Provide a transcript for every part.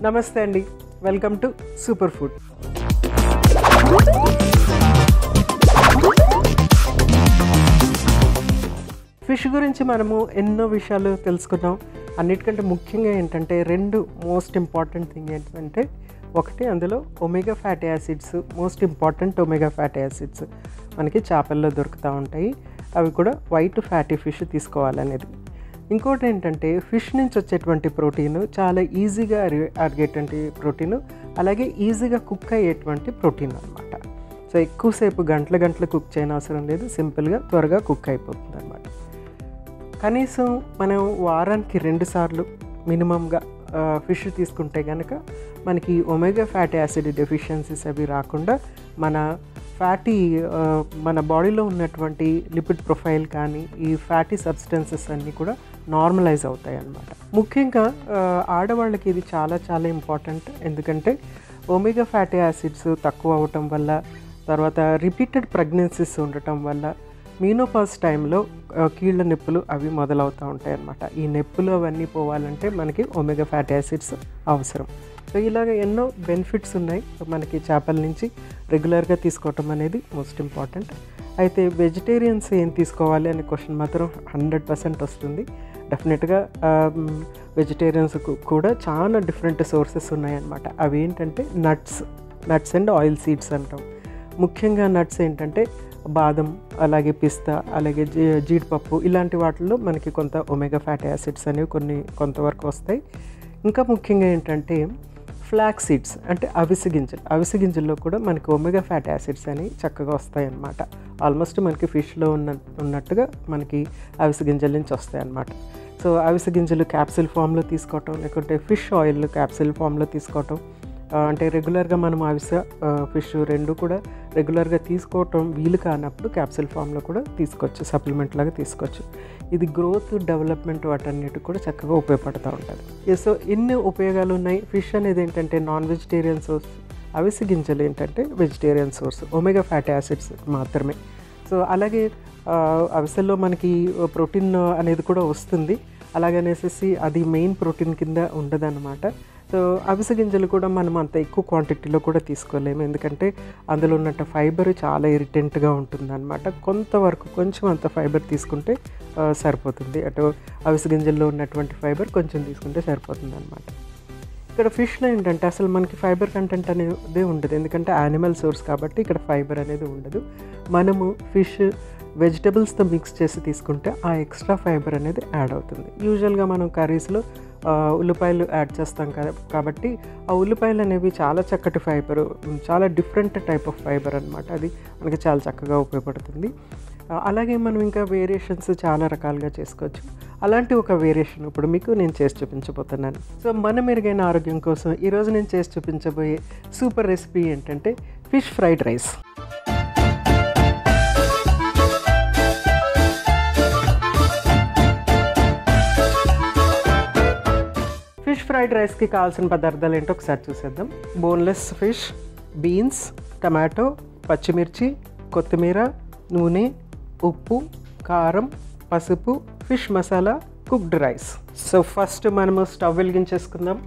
నమస్తే అండి, welcome to super food. Fish గురించి మనము ఎన్నో విషయాలు తెలుసుకున్నాం. అన్నిటికంటే ముఖ్యంగా ఏంటంటే రెండు మోస్ట్ ఇంపార్టెంట్ థింగ్ ఏంటంటే, ఒకటి అందులో omega fatty acids, most important omega fatty acids మనకి చేపల్లో దొరుకుతూ ఉంటాయి. అవి కూడా వైట్ ఫ్యాటీ ఫిష్ తీసుకోవాలనేది. ఇంకోటి ఏంటంటే, ఫిష్ నుంచి వచ్చేటువంటి ప్రోటీన్ చాలా ఈజీగా అరిగేటువంటి ప్రోటీను, అలాగే ఈజీగా కుక్ అయ్యేటువంటి ప్రోటీన్ అనమాట. సో ఎక్కువసేపు గంటలు కుక్ చేయని అవసరం లేదు, సింపుల్గా త్వరగా కుక్ అయిపోతుంది అనమాట. కనీసం మనం వారానికి 2 సార్లు మినిమంగా ఫిష్ తీసుకుంటే కనుక మనకి ఒమేగా ఫ్యాటీ యాసిడ్ డెఫిషియన్సీస్ అవి రాకుండా మన బాడీలో ఉన్నటువంటి లిపిడ్ ప్రొఫైల్ కానీ ఈ ఫ్యాటీ సబ్స్టెన్సెస్ అన్నీ కూడా నార్మలైజ్ అవుతాయి అన్నమాట. ముఖ్యంగా ఆడవాళ్ళకి ఇది చాలా చాలా ఇంపార్టెంట్. ఎందుకంటే ఒమేగా ఫ్యాటీ యాసిడ్స్ తక్కువ అవటం వల్ల, తర్వాత రిపీటెడ్ ప్రెగ్నెన్సీస్ ఉండటం వల్ల మీనోపాజ్ టైంలో కీళ్ళ నొప్పులు అవి మొదలవుతూ ఉంటాయి అన్నమాట. ఈ నొప్పులు అవన్నీ పోవాలంటే మనకి ఒమేగా ఫ్యాటీ యాసిడ్స్ అవసరం. సో ఇలాగ ఎన్నో బెనిఫిట్స్ ఉన్నాయి మనకి చేపల నుంచి రెగ్యులర్గా తీసుకోవటం అనేది మోస్ట్ ఇంపార్టెంట్. అయితే వెజిటేరియన్స్ ఏం తీసుకోవాలి అనే క్వశ్చన్ మాత్రం 100% వస్తుంది. డెఫినెట్గా వెజిటేరియన్స్ కూడా చాలా డిఫరెంట్ సోర్సెస్ ఉన్నాయన్నమాట. అవి ఏంటంటే నట్స్ అండ్ ఆయిల్ సీడ్స్ అంటాం. ముఖ్యంగా నట్స్ ఏంటంటే బాదం, అలాగే పిస్తా, అలాగే జీడిపప్పు, ఇలాంటి వాటిల్లో మనకి కొంత ఒమేగా ఫ్యాటీ యాసిడ్స్ అనేవి కొంతవరకు వస్తాయి. ఇంకా ముఖ్యంగా ఏంటంటే ఫ్లాక్ సీడ్స్ అంటే అవిసె గింజల్లో కూడా మనకి ఒమేగా ఫ్యాటీ యాసిడ్స్ అనేవి చక్కగా వస్తాయి అన్నమాట. ఆల్మోస్ట్ మనకి ఫిష్లో ఉన్నట్టుగా మనకి అవిసె గింజల నుంచి వస్తాయి అన్నమాట. సో అవిసె గింజలు క్యాప్సిల్ ఫామ్లో తీసుకోవటం, లేకుంటే ఫిష్ ఆయిల్ క్యాప్సిల్ ఫామ్లో తీసుకోవటం, అంటే రెగ్యులర్గా మనం ఫిష్ రెండు కూడా రెగ్యులర్గా తీసుకోవటం వీలు కానప్పుడు క్యాప్సిల్ ఫామ్లో కూడా తీసుకోవచ్చు, సప్లిమెంట్ లాగా తీసుకోవచ్చు. ఇది గ్రోత్, డెవలప్మెంట్ వాటన్నిటి కూడా చక్కగా ఉపయోగపడుతూ ఉంటుంది. సో ఇన్ని ఉపయోగాలు ఉన్నాయి. ఫిష్ అనేది ఏంటంటే నాన్ వెజిటేరియన్ సోర్స్, అవిసె గింజలు ఏంటంటే vegetarian source, omega fatty acids మాత్రమే. సో అలాగే అవిసెల్లో మనకి ప్రోటీన్ అనేది కూడా వస్తుంది. అలాగనేసి అది మెయిన్ ప్రోటీన్ కింద ఉండదన్నమాట. సో అవిసె గింజలు కూడా మనం అంత ఎక్కువ క్వాంటిటీలో కూడా తీసుకోలేము, ఎందుకంటే అందులో ఉన్నట్టు ఫైబర్ చాలా ఇరిటెంట్గా ఉంటుందన్నమాట. కొంతవరకు కొంచెం అంత ఫైబర్ తీసుకుంటే సరిపోతుంది. అటు అవిసె గింజల్లో ఉన్నటువంటి ఫైబర్ కొంచెం తీసుకుంటే సరిపోతుంది అనమాట. ఇక్కడ ఫిష్లో ఏంటంటే అసలు మనకి ఫైబర్ కంటెంట్ అనేది ఉండదు, ఎందుకంటే యానిమల్ సోర్స్ కాబట్టి ఇక్కడ ఫైబర్ అనేది ఉండదు. మనము ఫిష్ వెజిటబుల్స్తో మిక్స్ చేసి తీసుకుంటే ఆ ఎక్స్ట్రా ఫైబర్ అనేది యాడ్ అవుతుంది. యూజువల్గా మనం కర్రీస్లో ఉల్లిపాయలు యాడ్ చేస్తాం కాబట్టి ఆ ఉల్లిపాయలు అనేవి చాలా చక్కటి ఫైబరు, చాలా డిఫరెంట్ టైప్ ఆఫ్ ఫైబర్ అనమాట. అది మనకి చాలా చక్కగా ఉపయోగపడుతుంది. అలాగే మనం ఇంకా వేరియేషన్స్ చాలా రకాలుగా చేసుకోవచ్చు. అలాంటి ఒక వేరియేషన్ ఇప్పుడు మీకు నేను చేసి చూపించబోతున్నాను. సో మన మెరుగైన ఆరోగ్యం కోసం ఈరోజు నేను చేసి చూపించబోయే సూపర్ రెసిపీ ఏంటంటే fish fried rice. Fish fried రైస్కి కావాల్సిన పదార్థాలు ఏంటో ఒకసారి చూసేద్దాం. బోన్లెస్ ఫిష్, బీన్స్, టమాటో, పచ్చిమిర్చి, కొత్తిమీర, నూనె, ఉప్పు, కారం, పసుపు, fish masala, cooked rice. So first మనము స్టవ్ వెలిగించేసుకుందాం.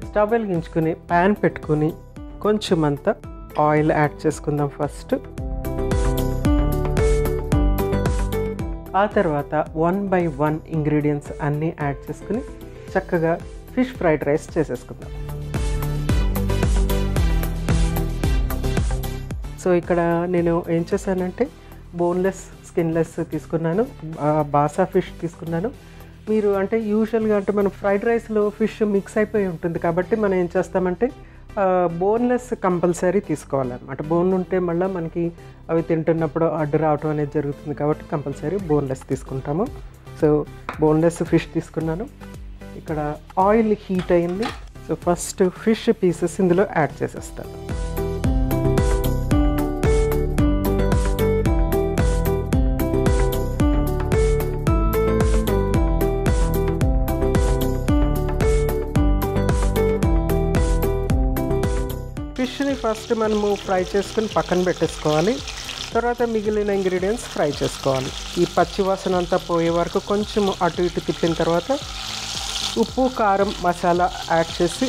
స్టవ్ వెలిగించుకుని ప్యాన్ పెట్టుకుని కొంచెం అంతా ఆయిల్ యాడ్ చేసుకుందాం ఫస్ట్. ఆ తర్వాత 1 by 1 ఇంగ్రీడియంట్స్ అన్నీ యాడ్ చేసుకుని చక్కగా ఫిష్ ఫ్రైడ్ రైస్ చేసేసుకుందాం. సో ఇక్కడ నేను ఏం చేశానంటే బోన్లెస్, స్కిన్లెస్ తీసుకున్నాను, బాసా ఫిష్ తీసుకున్నాను. మీరు అంటే యూజువల్గా అంటే మనం ఫ్రైడ్ రైస్లో ఫిష్ మిక్స్ అయిపోయి ఉంటుంది కాబట్టి మనం ఏం చేస్తామంటే బోన్లెస్ కంపల్సరీ తీసుకోవాలన్నమాట. బోన్ ఉంటే మళ్ళీ మనకి అవి తింటున్నప్పుడు అడ్డు రావటం అనేది జరుగుతుంది కాబట్టి కంపల్సరీ బోన్లెస్ తీసుకుంటాము. సో బోన్లెస్ ఫిష్ తీసుకున్నాను. ఇక్కడ ఆయిల్ హీట్ అయింది. సో ఫస్ట్ ఫిష్ పీసెస్ ఇందులో యాడ్ చేసేస్తాను. ఫిష్ని ఫస్ట్ మనము ఫ్రై చేసుకుని పక్కన పెట్టేసుకోవాలి. తర్వాత మిగిలిన ఇంగ్రీడియంట్స్ ఫ్రై చేసుకోవాలి. ఈ పచ్చి వాసన అంతా పోయే వరకు కొంచెం అటు ఇటు తిప్పిన తర్వాత ఉప్పు, కారం, మసాలా యాడ్ చేసి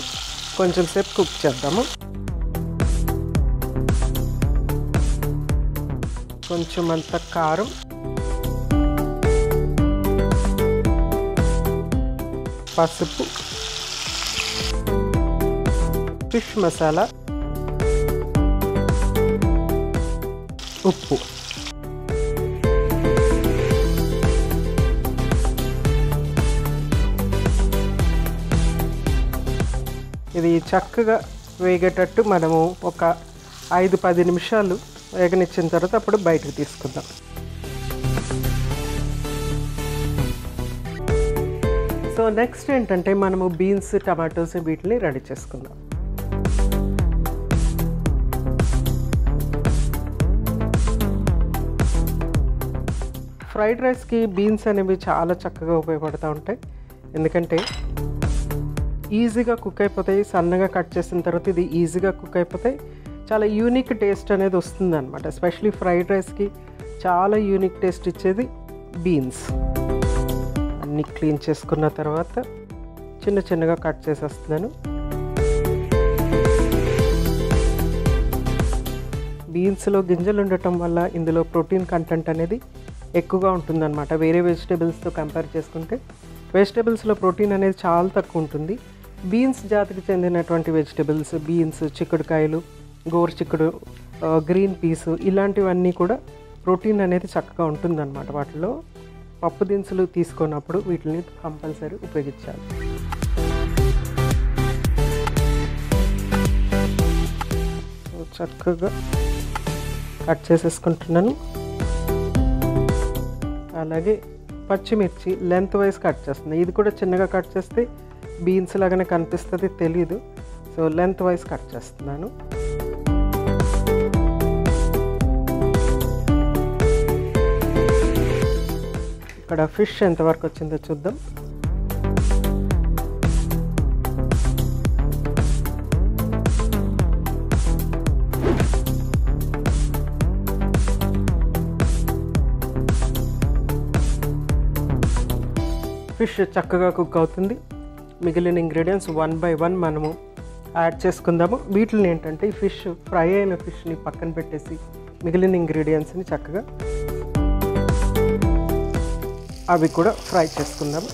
కొంచెం సేపు కుక్ చేద్దాము. కొంచెం అంత కారం, పసుపు, ఫిష్ మసాలా, ఉప్పు. ఇది చక్కగా వేగేటట్టు మనము ఒక 5-10 నిమిషాలు వేగనిచ్చిన తర్వాత అప్పుడు బయటకు తీసుకుందాం. సో నెక్స్ట్ ఏంటంటే మనము బీన్స్, టమాటోస్ వీటిని రెడీ చేసుకుందాం. ఫ్రైడ్ రైస్కి బీన్స్ అనేవి చాలా చక్కగా ఉపయోగపడుతూ ఉంటాయి. ఎందుకంటే ఈజీగా కుక్ అయిపోతాయి. సన్నగా కట్ చేసిన తర్వాత ఇది ఈజీగా కుక్ అయిపోతాయి. చాలా యూనిక్ టేస్ట్ అనేది వస్తుంది అనమాట. ఎస్పెషలీ ఫ్రైడ్ రైస్కి చాలా యూనిక్ టేస్ట్ ఇచ్చేది బీన్స్. అన్నీ క్లీన్ చేసుకున్న తర్వాత చిన్న చిన్నగా కట్ చేసేస్తున్నాను. బీన్స్లో గింజలు ఉండటం వల్ల ఇందులో ప్రోటీన్ కంటెంట్ అనేది ఎక్కువగా ఉంటుందన్నమాట. వేరే వెజిటేబుల్స్తో కంపేర్ చేసుకుంటే వెజిటేబుల్స్లో ప్రోటీన్ అనేది చాలా తక్కువ ఉంటుంది. బీన్స్ జాతికి చెందినటువంటి వెజిటేబుల్స్, బీన్స్, చిక్కుడుకాయలు, గోరుచిక్కుడు, గ్రీన్ పీస్ ఇలాంటివన్నీ కూడా ప్రోటీన్ అనేది చక్కగా ఉంటుందన్నమాట. వాటిలో పప్పు దినుసులు తీసుకున్నప్పుడు వీటిని కంపల్సరీ ఉపయోగించాలి. చక్కగా కట్ చేసేసుకుంటున్నాను. అలాగే పచ్చిమిర్చి లెంత్ వైజ్ కట్ చేస్తుంది. ఇది కూడా చిన్నగా కట్ చేస్తే బీన్స్ లాగానే కనిపిస్తుంది, తెలీదు. సో లెంత్ వైజ్ కట్ చేస్తున్నాను. ఇక్కడ ఫిష్ ఎంతవరకు వచ్చిందో చూద్దాం. ఫిష్ చక్కగా కుక్ అవుతుంది. మిగిలిన ఇంగ్రీడియంట్స్ 1 by 1 మనము యాడ్ చేసుకుందాము. వీటిని ఏంటంటే ఈ ఫిష్ ఫ్రై అయిన ఫిష్ని పక్కన పెట్టేసి మిగిలిన ఇంగ్రీడియంట్స్ని చక్కగా అవి కూడా ఫ్రై చేసుకుందాము.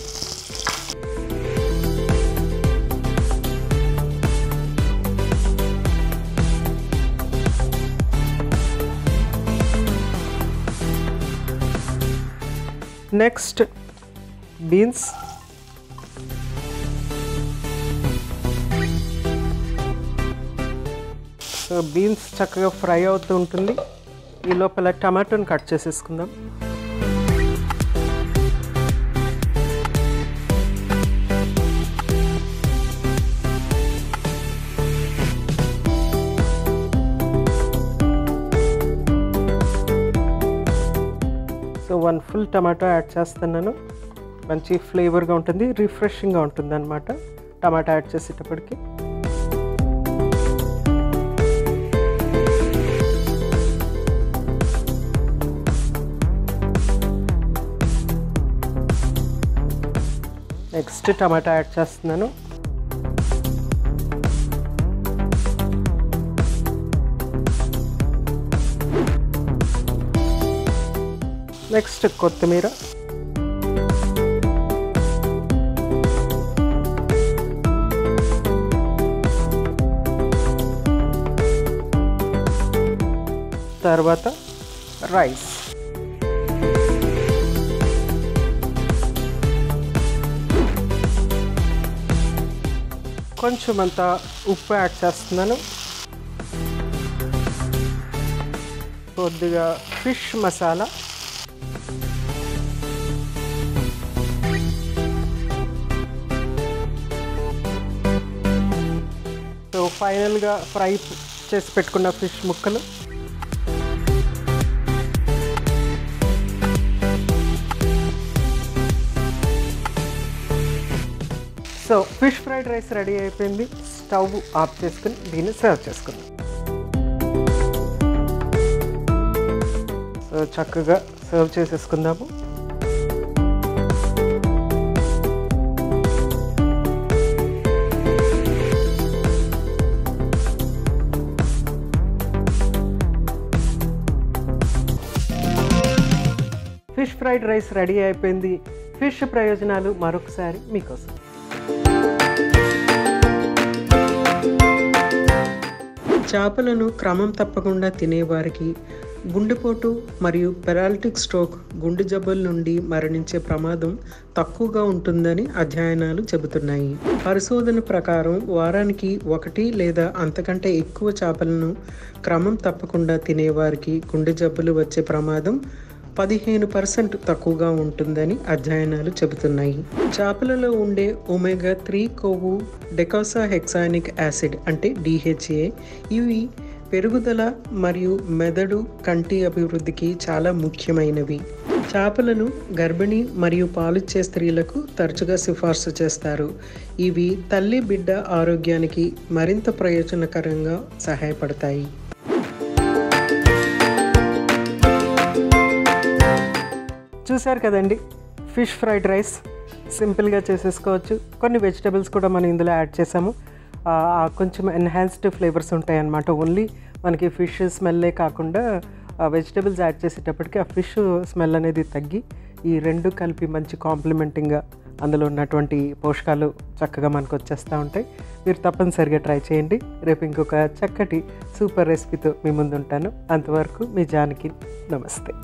Next beans. సో బీన్స్ చక్కగా ఫ్రై అవుతూ ఉంటుంది. ఈ లోపల టమాటోని కట్ చేసేసుకుందాం. సో 1 full టమాటో యాడ్ చేస్తున్నాను. మంచి ఫ్లేవర్గా ఉంటుంది, రిఫ్రెషింగ్గా ఉంటుంది అన్నమాట టమాటా యాడ్ చేసేటప్పటికి. నెక్స్ట్ టమాటా యాడ్ చేస్తున్నాను. నెక్స్ట్ కొత్తిమీర, తర్వాత రైస్. కొంచెం అంత ఉప్పు యాడ్ చేస్తున్నాను. కొద్దిగా ఫిష్ మసాలా, సో ఫైనల్గా ఫ్రై చేసి పెట్టుకున్న ఫిష్ ముక్కలు, so fish fried rice ready అయిపోయింది. స్టవ్ ఆఫ్ చేసుకుని దీన్ని సర్వ్ చేసుకుందాం. చక్కగా సర్వ్ చేసేసుకుందాము. ఫిష్ ఫ్రైడ్ రైస్ రెడీ అయిపోయింది. ఫిష్ ప్రయోజనాలు మరొకసారి మీకోసం. చేపలను క్రమం తప్పకుండా తినేవారికి గుండెపోటు మరియు పెరాలిటిక్ స్ట్రోక్, గుండె జబ్బుల నుండి మరణించే ప్రమాదం తక్కువగా ఉంటుందని అధ్యయనాలు చెబుతున్నాయి. పరిశోధన ప్రకారం వారానికి 1 లేదా అంతకంటే ఎక్కువ చేపలను క్రమం తప్పకుండా తినేవారికి గుండె జబ్బులు వచ్చే ప్రమాదం 15% తక్కువగా ఉంటుందని అధ్యయనాలు చెబుతున్నాయి. చేపలలో ఉండే ఒమేగా 3 కొవ్వు, డెకాసాహెక్సానిక్ యాసిడ్ అంటే DHA, ఇవి పెరుగుదల మరియు మెదడు, కంటి అభివృద్ధికి చాలా ముఖ్యమైనవి. చేపలను గర్భిణీ మరియు పాలిచ్చే స్త్రీలకు తరచుగా సిఫార్సు చేస్తారు. ఇవి తల్లి బిడ్డ ఆరోగ్యానికి మరింత ప్రయోజనకరంగా సహాయపడతాయి. చూశారు కదండి, ఫిష్ ఫ్రైడ్ రైస్ సింపుల్గా చేసేసుకోవచ్చు. కొన్ని వెజిటబుల్స్ కూడా మనం ఇందులో యాడ్ చేసాము. కొంచెం ఎన్హాన్స్డ్ ఫ్లేవర్స్ ఉంటాయి అన్నమాట. ఓన్లీ మనకి ఫిష్ స్మెల్లే కాకుండా వెజిటబుల్స్ యాడ్ చేసేటప్పటికి ఆ ఫిష్ స్మెల్ అనేది తగ్గి ఈ రెండు కలిపి మంచి కాంప్లిమెంటింగ్గా అందులో ఉన్నటువంటి పోషకాలు చక్కగా మనకు వచ్చేస్తూ ఉంటాయి. మీరు తప్పనిసరిగా ట్రై చేయండి. రేపు ఇంకొక చక్కటి సూపర్ రెసిపీతో మీ ముందు ఉంటాను. అంతవరకు మీ జానకి. నమస్తే.